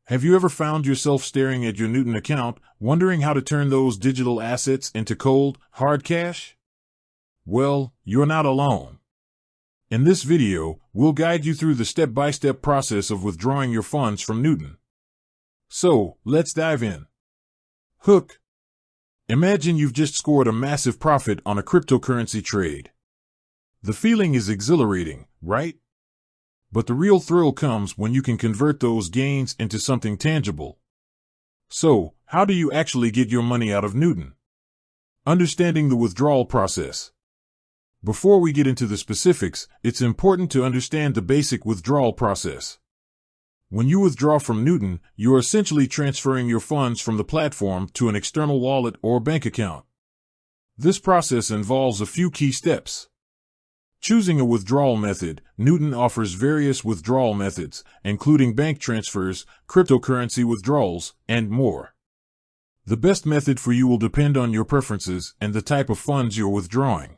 Have you ever found yourself staring at your Newton account, wondering how to turn those digital assets into cold, hard cash? Well, you're not alone. In this video, we'll guide you through the step-by-step process of withdrawing your funds from Newton. So, let's dive in. Hook. Imagine you've just scored a massive profit on a cryptocurrency trade. The feeling is exhilarating, right? But the real thrill comes when you can convert those gains into something tangible. So, how do you actually get your money out of Newton? Understanding the withdrawal process. Before we get into the specifics, it's important to understand the basic withdrawal process. When you withdraw from Newton, you're essentially transferring your funds from the platform to an external wallet or bank account. This process involves a few key steps. Choosing a withdrawal method. Newton offers various withdrawal methods, including bank transfers, cryptocurrency withdrawals, and more. The best method for you will depend on your preferences and the type of funds you're withdrawing.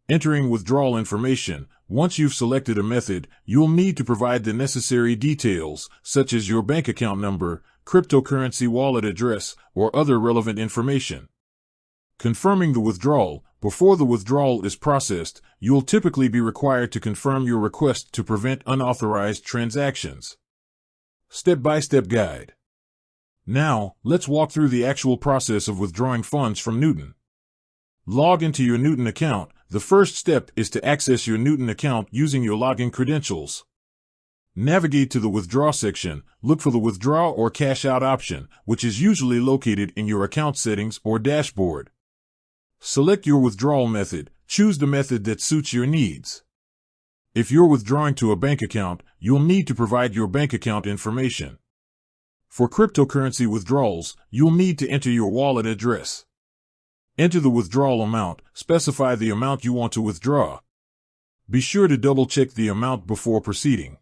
Entering withdrawal information. Once you've selected a method, you'll need to provide the necessary details, such as your bank account number, cryptocurrency wallet address, or other relevant information. Confirming the withdrawal. Before the withdrawal is processed, you'll typically be required to confirm your request to prevent unauthorized transactions. Step-by-step guide. Now, let's walk through the actual process of withdrawing funds from Newton. Log into your Newton account. The first step is to access your Newton account using your login credentials. Navigate to the Withdraw section. Look for the Withdraw or Cash Out option, which is usually located in your account settings or dashboard. Select your withdrawal method. Choose the method that suits your needs. If you're withdrawing to a bank account, you'll need to provide your bank account information. For cryptocurrency withdrawals, you'll need to enter your wallet address. Enter the withdrawal amount. Specify the amount you want to withdraw. Be sure to double-check the amount before proceeding.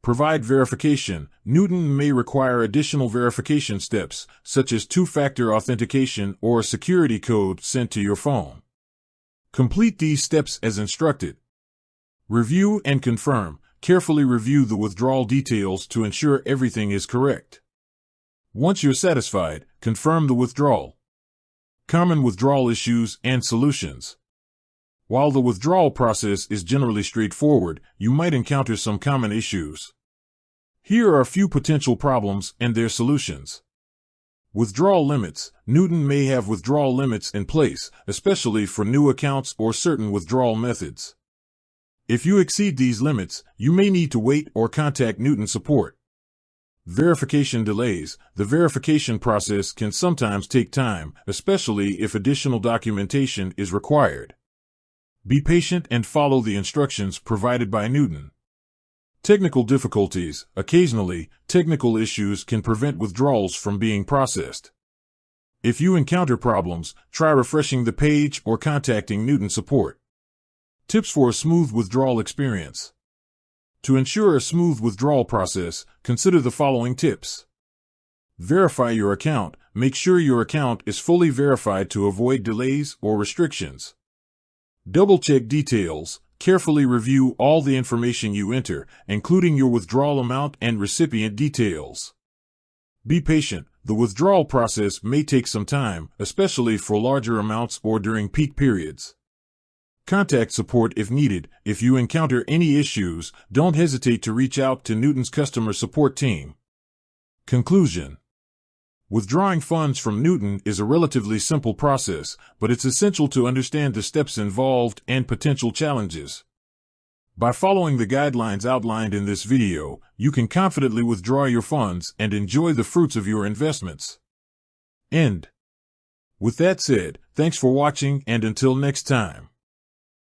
Provide verification. Newton may require additional verification steps, such as two-factor authentication or a security code sent to your phone. Complete these steps as instructed. Review and confirm. Carefully review the withdrawal details to ensure everything is correct. Once you're satisfied, confirm the withdrawal. Common withdrawal issues and solutions. While the withdrawal process is generally straightforward, you might encounter some common issues. Here are a few potential problems and their solutions. Withdrawal limits. Newton may have withdrawal limits in place, especially for new accounts or certain withdrawal methods. If you exceed these limits, you may need to wait or contact Newton support. Verification delays. The verification process can sometimes take time, especially if additional documentation is required. Be patient and follow the instructions provided by Newton. Technical difficulties. Occasionally, technical issues can prevent withdrawals from being processed. If you encounter problems, try refreshing the page or contacting Newton support. Tips for a smooth withdrawal experience. To ensure a smooth withdrawal process, consider the following tips. Verify your account. Make sure your account is fully verified to avoid delays or restrictions. Double-check details. Carefully review all the information you enter, including your withdrawal amount and recipient details. Be patient. The withdrawal process may take some time, especially for larger amounts or during peak periods. Contact support if needed. If you encounter any issues, don't hesitate to reach out to Newton's customer support team. Conclusion. Withdrawing funds from Newton is a relatively simple process, but it's essential to understand the steps involved and potential challenges. By following the guidelines outlined in this video, you can confidently withdraw your funds and enjoy the fruits of your investments. End. With that said, thanks for watching and until next time.